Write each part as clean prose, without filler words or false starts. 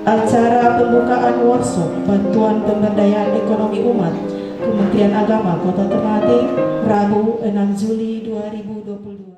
Acara pembukaan workshop bantuan pemberdayaan ekonomi umat Kementerian Agama Kota Ternate, Rabu 6 Juli 2022.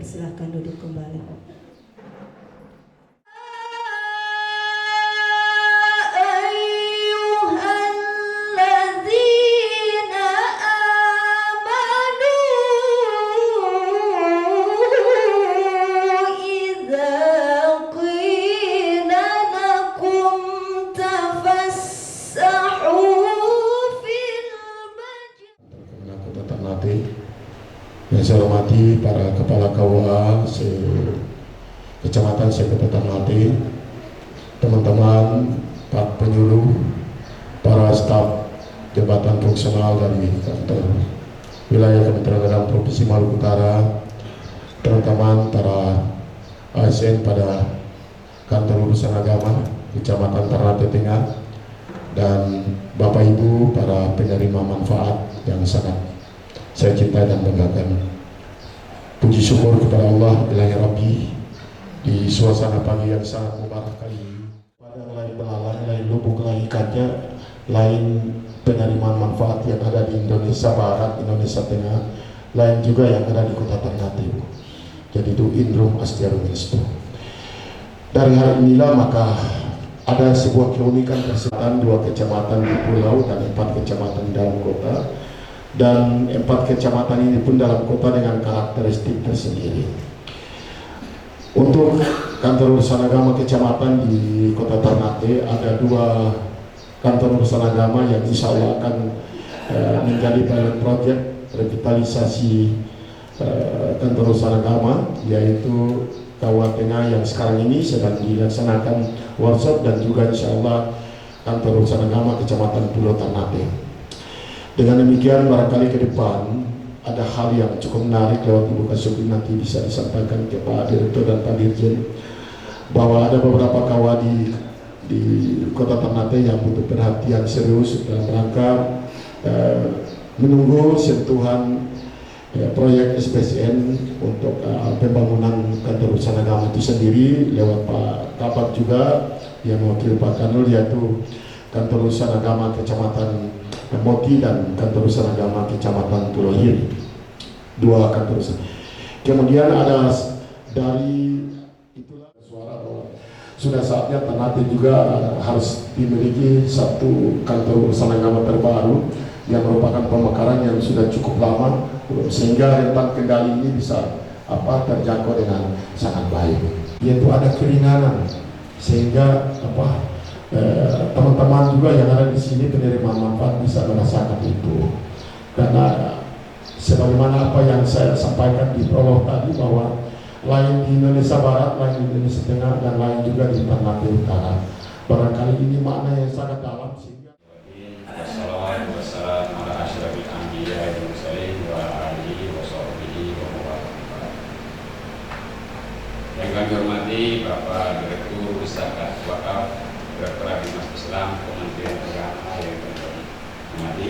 Silahkan duduk kembali. Yang saya hormati para kepala KUA Kecamatan Kota Ternate, teman-teman, Pak Penyuluh, para staf jabatan fungsional dari kantor wilayah Kementerian Agama Provinsi Maluku Utara, teman-teman para ASN pada kantor urusan agama Kecamatan Ternate Tengah, dan Bapak Ibu para penerima manfaat yang sangat saya cintai dan banggakan. Puji syukur kepada Allah Ilahi Rabbi di suasana pagi yang sangat mubarak kali ini. Pada lain belalang, lain lubuk, lain ikannya, lain penerimaan manfaat yang ada di Indonesia Barat, Indonesia Tengah, lain juga yang ada di Kota Ternate. Jadi itu Indrum Astiarum Restu. Dari hari inilah maka ada sebuah keunikan kesehatan 2 kecamatan di pulau dan 4 kecamatan di dalam kota. Dan 4 kecamatan ini pun dalam kota dengan karakteristik tersendiri. Untuk kantor urusan agama kecamatan di Kota Ternate ada 2 kantor urusan agama yang insya Allah akan menjadi pilot project revitalisasi kantor urusan agama, yaitu KUA Tengah yang sekarang ini sedang dilaksanakan workshop, dan juga insya Allah kantor urusan agama kecamatan Pulau Ternate. Dengan demikian barangkali ke depan ada hal yang cukup menarik lewat Ibu Kasubdit nanti bisa disampaikan ke Pak Direktur dan Pak Dirjen, bahwa ada beberapa KUA di Kota Ternate yang butuh perhatian serius dalam rangka menunggu sentuhan proyek SPSN untuk pembangunan kantor urusan agama itu sendiri lewat Pak Kapak juga yang mewakili Pak Kanul, yaitu kantor urusan agama Kecamatan Moti dan kantor urusan agama Kecamatan Pulau Hiri, 2 kantor urusan. Kemudian ada dari itulah suara bahwa sudah saatnya Ternate juga harus dimiliki 1 kantor urusan agama terbaru yang merupakan pemekaran yang sudah cukup lama, sehingga rentang kendali ini bisa terjangkau dengan sangat baik. Yaitu ada keringanan sehingga teman-teman juga yang ada di sini penerima manfaat bisa merasakan itu. Karena sebagaimana apa yang saya sampaikan di prolog tadi, bahwa lain di Indonesia Barat, lain di Indonesia Tengah, dan lain juga di Ternate Utara. Barangkali ini makna yang sangat dalam sehingga yang kami hormati Bapak Direktur Wisata Wakaf Direktur Agama Islam Kementerian Agama yang kami hormati,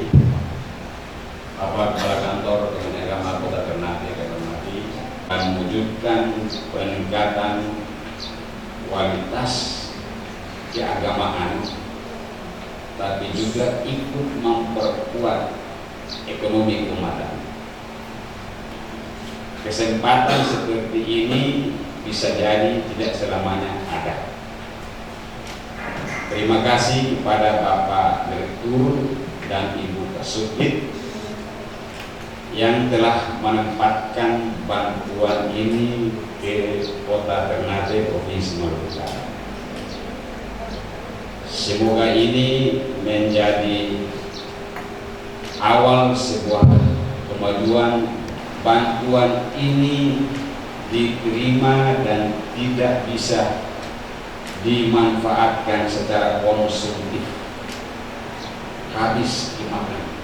Bapak Kepala Kantor Kementerian Agama Kota Ternate yang kami hormati, dan mewujudkan peningkatan kualitas keagamaan, tapi juga ikut memperkuat ekonomi keumatan. Kesempatan seperti ini bisa jadi tidak selamanya ada. Terima kasih kepada Bapak Direktur dan Ibu Subdit yang telah menempatkan bantuan ini ke Kota Ternate, Provinsi Maluku Utara. Semoga ini menjadi awal sebuah kemajuan. Bantuan ini diterima dan tidak bisa dimanfaatkan secara konsumtif, habis dimakan.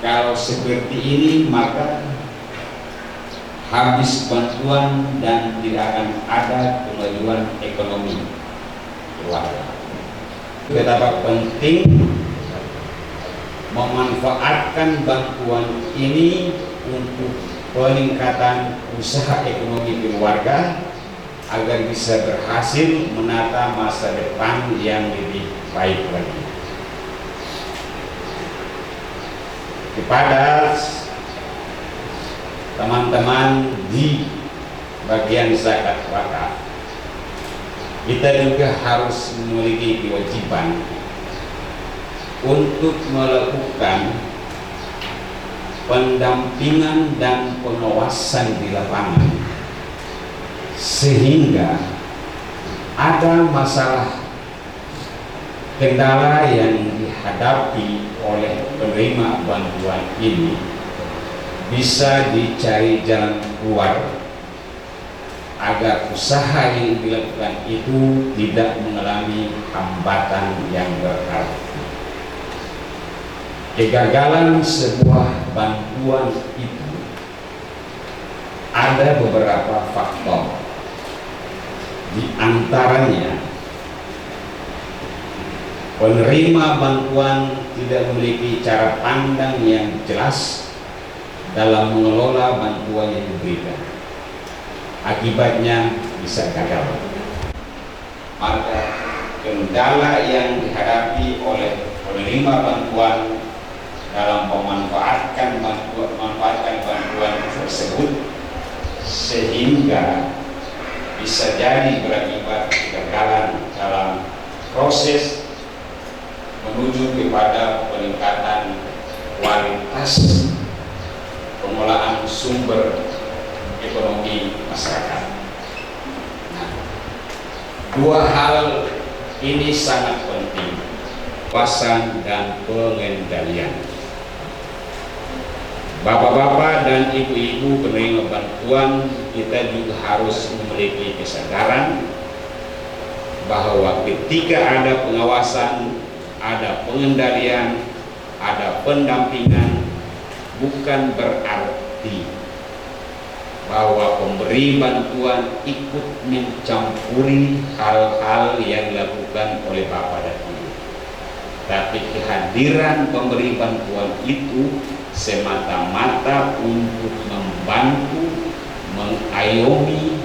Kalau seperti ini maka habis bantuan dan tidak akan ada kemajuan ekonomi keluarga. Betapa penting memanfaatkan bantuan ini untuk peningkatan usaha ekonomi keluarga agar bisa berhasil menata masa depan yang lebih baik lagi. Kepada teman-teman di bagian zakat wakaf, kita juga harus memiliki kewajiban untuk melakukan pendampingan dan pengawasan di lapangan, sehingga ada masalah kendala yang dihadapi oleh penerima bantuan ini bisa dicari jalan keluar agar usaha yang dilakukan itu tidak mengalami hambatan yang berarti. Kegagalan sebuah bantuan itu ada beberapa faktor. Di antaranya, penerima bantuan tidak memiliki cara pandang yang jelas dalam mengelola bantuan yang diberikan. Akibatnya bisa gagal. Maka kendala yang dihadapi oleh penerima bantuan dalam memanfaatkan bantuan tersebut sehingga bisa jadi berakibat kegagalan dalam proses menuju kepada peningkatan kualitas pengelolaan sumber ekonomi masyarakat. Nah, dua hal ini sangat penting, pengawasan dan pengendalian. Bapak-bapak dan ibu-ibu penerima bantuan, kita juga harus memiliki kesadaran bahwa ketika ada pengawasan, ada pengendalian, ada pendampingan, bukan berarti bahwa pemberi bantuan ikut mencampuri hal-hal yang dilakukan oleh Bapak dan Ibu. Tapi kehadiran pemberi bantuan itu semata-mata untuk membantu, mengayomi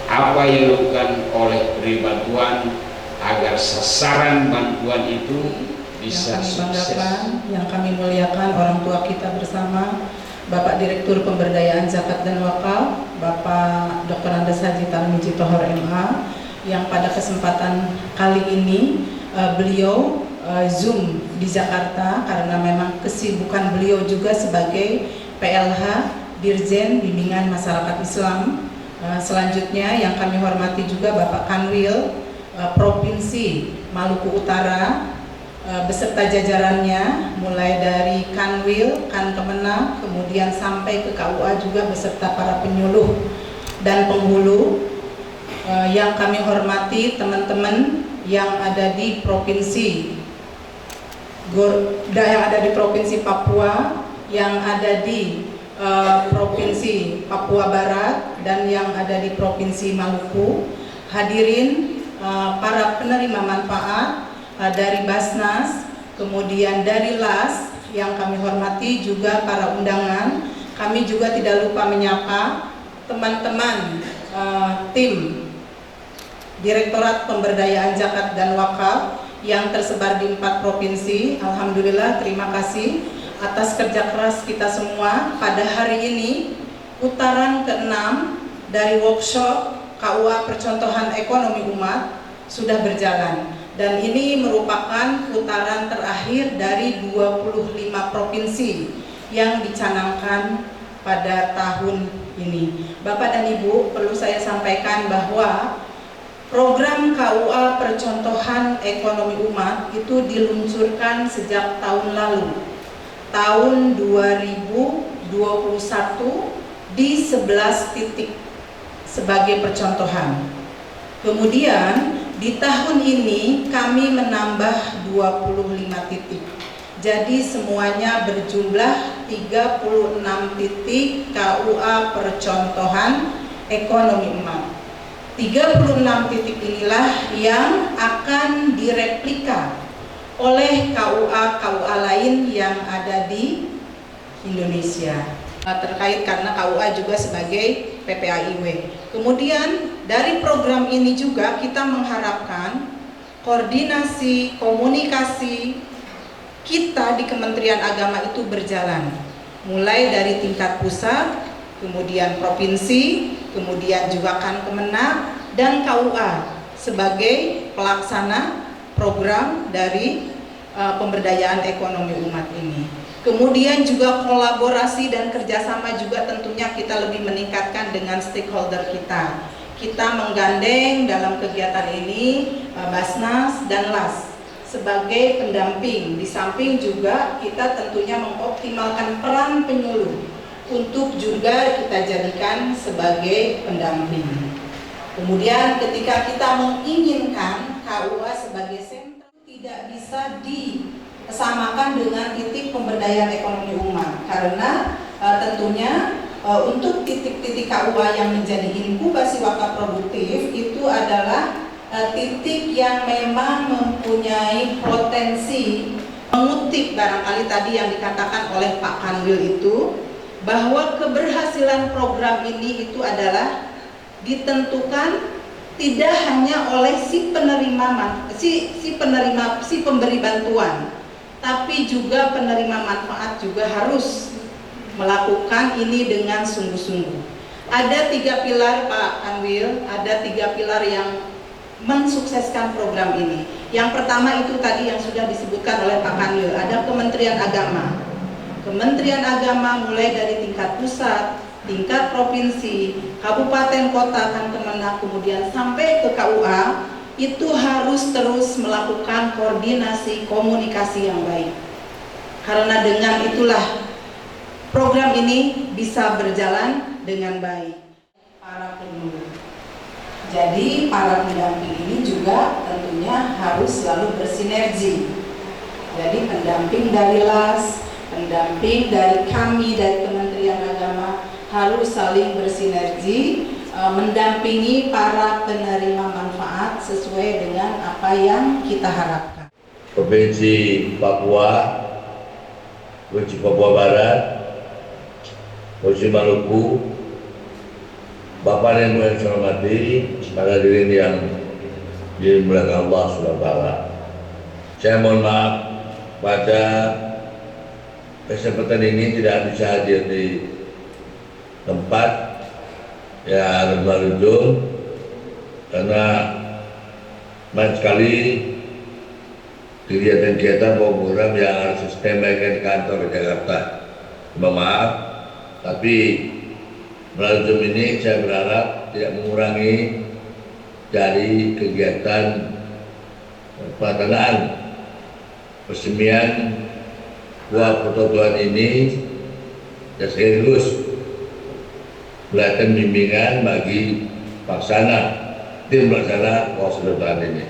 apa yang dilakukan oleh pemberi bantuan agar sasaran bantuan itu bisa sukses. Yang kami muliakan orang tua kita bersama, Bapak Direktur Pemberdayaan Zakat dan Wakaf, Bapak Dr. Andes Haji Tarmizi Tohor MA, yang pada kesempatan kali ini beliau Zoom di Jakarta karena memang kesibukan beliau juga sebagai PLH Dirjen Bimbingan Masyarakat Islam. Selanjutnya yang kami hormati juga Bapak Kanwil Provinsi Maluku Utara beserta jajarannya, mulai dari Kanwil, Kankemenang, kemudian sampai ke KUA juga beserta para penyuluh dan penghulu. Yang kami hormati teman-teman yang ada di provinsi Papua, yang ada di Provinsi Papua Barat, dan yang ada di Provinsi Maluku. Hadirin para penerima manfaat dari Basnas, kemudian dari LAS yang kami hormati, juga para undangan. Kami juga tidak lupa menyapa teman-teman tim Direktorat Pemberdayaan Zakat dan Wakaf yang tersebar di 4 provinsi. Alhamdulillah, terima kasih atas kerja keras kita semua. Pada hari ini putaran ke-6 dari workshop KUA Percontohan Ekonomi Umat sudah berjalan, Dan ini merupakan putaran terakhir dari 25 provinsi yang dicanangkan pada tahun ini. Bapak dan Ibu, perlu saya sampaikan bahwa program KUA Percontohan Ekonomi Umat itu diluncurkan sejak tahun lalu, tahun 2021 di 11 titik sebagai percontohan. Kemudian di tahun ini kami menambah 25 titik. Jadi semuanya berjumlah 36 titik KUA Percontohan Ekonomi Umat. 36 titik inilah yang akan direplika oleh KUA lain yang ada di Indonesia. Terkait karena KUA juga sebagai PPAIW. Kemudian dari program ini juga kita mengharapkan koordinasi, komunikasi kita di Kementerian Agama itu berjalan, mulai dari tingkat pusat, kemudian provinsi, kemudian juga Kemenag dan KUA sebagai pelaksana program dari pemberdayaan ekonomi umat ini. Kemudian juga kolaborasi dan kerjasama juga tentunya kita lebih meningkatkan dengan stakeholder kita. Kita menggandeng dalam kegiatan ini Basnas dan LAS sebagai pendamping. Di samping juga kita tentunya mengoptimalkan peran penyuluh untuk juga kita jadikan sebagai pendamping. Kemudian ketika kita menginginkan KUA sebagai sentra tidak bisa disamakan dengan titik pemberdayaan ekonomi umat, karena tentunya untuk titik-titik KUA yang menjadi inkubasi wakaf produktif itu adalah titik yang memang mempunyai potensi, mengutip barangkali tadi yang dikatakan oleh Pak Kanwil itu, bahwa keberhasilan program ini itu adalah ditentukan tidak hanya oleh si pemberi bantuan, tapi juga penerima manfaat juga harus melakukan ini dengan sungguh-sungguh. Ada 3 pilar Pak Kanwil, ada 3 pilar yang mensukseskan program ini. Yang pertama itu tadi yang sudah disebutkan oleh Pak Kanwil, ada Kementerian Agama. Kementerian Agama mulai dari tingkat pusat, tingkat provinsi, kabupaten, kota, Kemenag, kemudian sampai ke KUA, itu harus terus melakukan koordinasi, komunikasi yang baik. Karena dengan itulah program ini bisa berjalan dengan baik. Para penyuluh. Jadi para pendamping ini juga tentunya harus selalu bersinergi. Jadi pendamping dari LAS, pendamping dari kami dari Kementerian Agama harus saling bersinergi, mendampingi para penerima manfaat sesuai dengan apa yang kita harapkan. Provinsi Papua, Provinsi Papua Barat, Provinsi Maluku, Bapak yang saya hormati, para hadirin yang dimuliakan Allah SWT. Saya mohon maaf pada kesempatan ini tidak bisa hadir di tempat ya Lumajang karena banyak sekali kegiatan-kegiatan program yang harus saya sampaikan di kantor di Jakarta. Mohon maaf, tapi melalui Zoom ini saya berharap tidak mengurangi dari kegiatan pelaksanaan peresmian buah pertotohan ini dan sekaligus berikan bimbingan bagi pelaksana tim pelaksana buah pertotohan ini.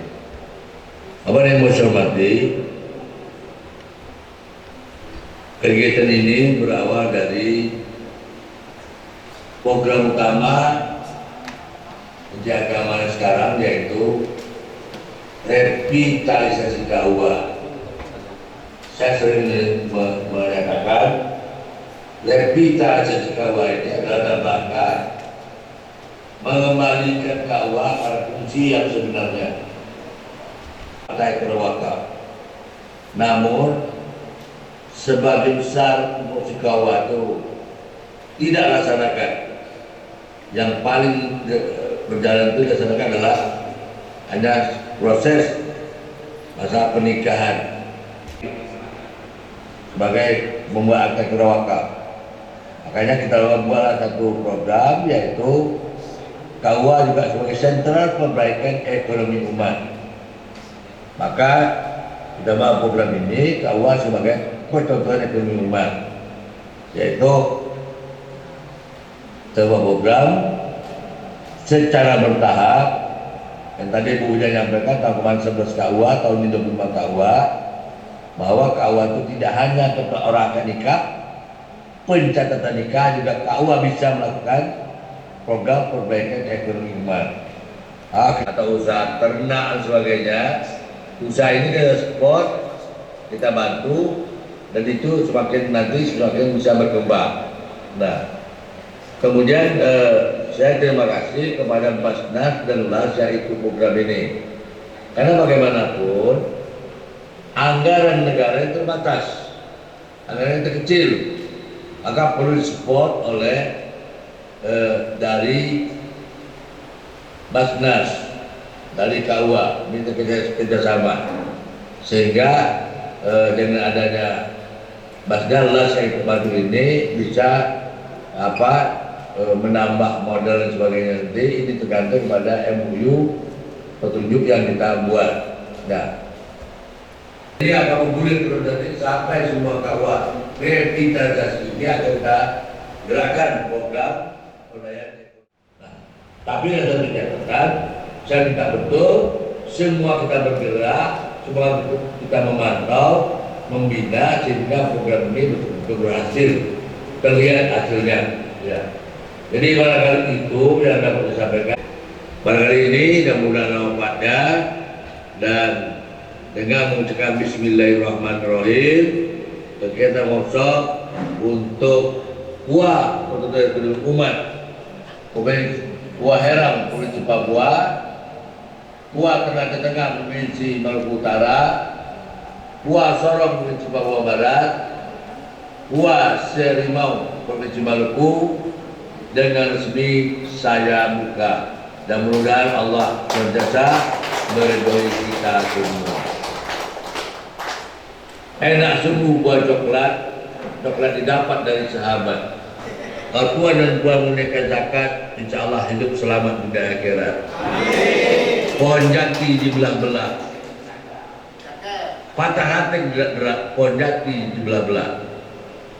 Apa yang mau saya hormati, kegiatan ini berawal dari program utama Menteri Agama sekarang, yaitu revitalisasi KUA. Saya sering menyatakan revitalisasi KUA ini adalah dalam rangka mengembalikan KUA pada fungsi yang sebenarnya, partai berwakaf. Namun sebagian besar fungsi KUA itu tidak laksanakan. Yang paling berjalan itu dilaksanakan adalah hanya proses masa pernikahan sebagai membuat akta wakaf. Makanya kita membuat satu program yaitu KUA juga sebagai sentral perbaikan ekonomi umat. Maka kita buat program ini KUA sebagai percontohan ekonomi umat, yaitu sebuah program secara bertahap yang tadi Bu Ujang nyampaikan tahun kemarin 11 KUA, tahun ini 25 KUA, bahwa KUA itu tidak hanya kepada orang akan nikah, pencatatan nikah juga KUA bisa melakukan program perbaikan ekonomi umat. Atau usaha ternak dan sebagainya, usaha ini kita support, kita bantu, dan itu semakin bisa berkembang. Nah, kemudian saya terima kasih kepada Basnas dan LAS yang ikut program ini, karena bagaimanapun anggaran negara itu terbatas, anggaran yang terkecil, maka perlu disupport oleh dari Basnas, dari KUA, minta kerjasama, sehingga dengan adanya Basnas LAS yang ikut bantu ini bisa menambah modal dan sebagainya. Nanti ini tergantung pada MOU petunjuk yang kita buat. Nah, ini akan bergulir terus nanti sampai semua KUA revitalisasi ini akan kita gerakan program pemberdayaan ekonomi. Nah, tapi ada satu catatan, saya minta betul semua kita bergerak, semua kita memantau, membina sehingga program ini betul-betul berhasil, terlihat hasilnya. Ya. Jadi barangkali itu yang dapat saya sampaikan. Barangkali ini mudah-mudahan manfaatnya, dan dengan mengucapkan Bismillahirrahmanirrahim, kegiatan workshop untuk KUA untuk ekonomi umat, KUA Heram Provinsi Papua, KUA Ternate Tengah Provinsi Maluku Utara, KUA Sorong Provinsi Papua Barat, KUA Serimau Provinsi Maluku, dengan resmi saya buka, dan mudah-mudahan Allah berjasa meridhoi kita semua. Enak sungguh buah coklat didapat dari sahabat. Kalau tuan dan puan menunaikan zakat, insya Allah hidup selamat di akhirat. Pohon jati dibelah-belah, patah hati gerak, pohon jati dibelah-belah.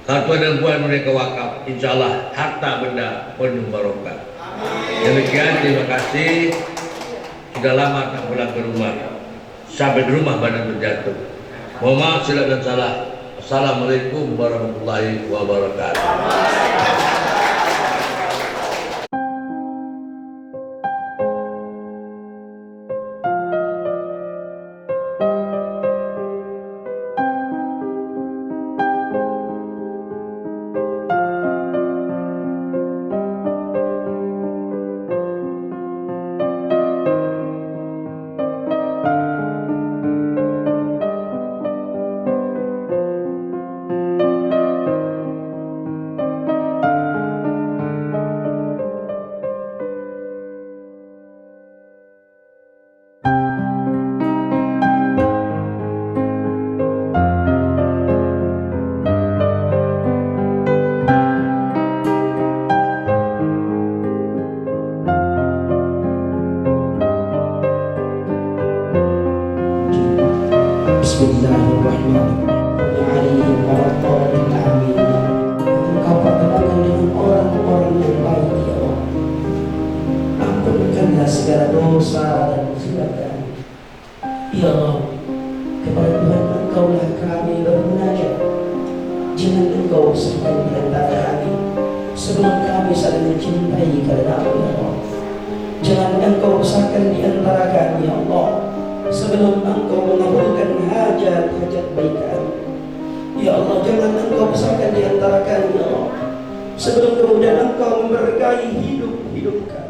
Kalau tuan dan puan menunaikan wakaf, insya Allah harta benda penuh barokah. Demikian, terima kasih. Sudah lama tak pulang ke rumah, sampai di rumah badan terjatuh. Mohon maaf silap dan salah. Assalamualaikum warahmatullahi wabarakatuh. Bismillahirrahmanirrahim. Alaihi warahmatullahi amin. Engkau pertemukan dengan orang-orang yang baik, ya Allah. Ampunkanlah segala dosa dan musibah kami, ya Allah. Kepada Tuhan Engkaulah kami bermunajat. Jangan Engkau usahkan di antara kami sebelum kami saling mencintai karena-Mu, ya Allah. Jangan Engkau usahkan di antara kami, ya Allah, sebelum Engkau mengabulkan hajat-hajat baik kami. Ya Allah, jangan Engkau besarkan di antara kami, ya Allah, sebelum kemudian Engkau memberkahi hidup-hidup kami.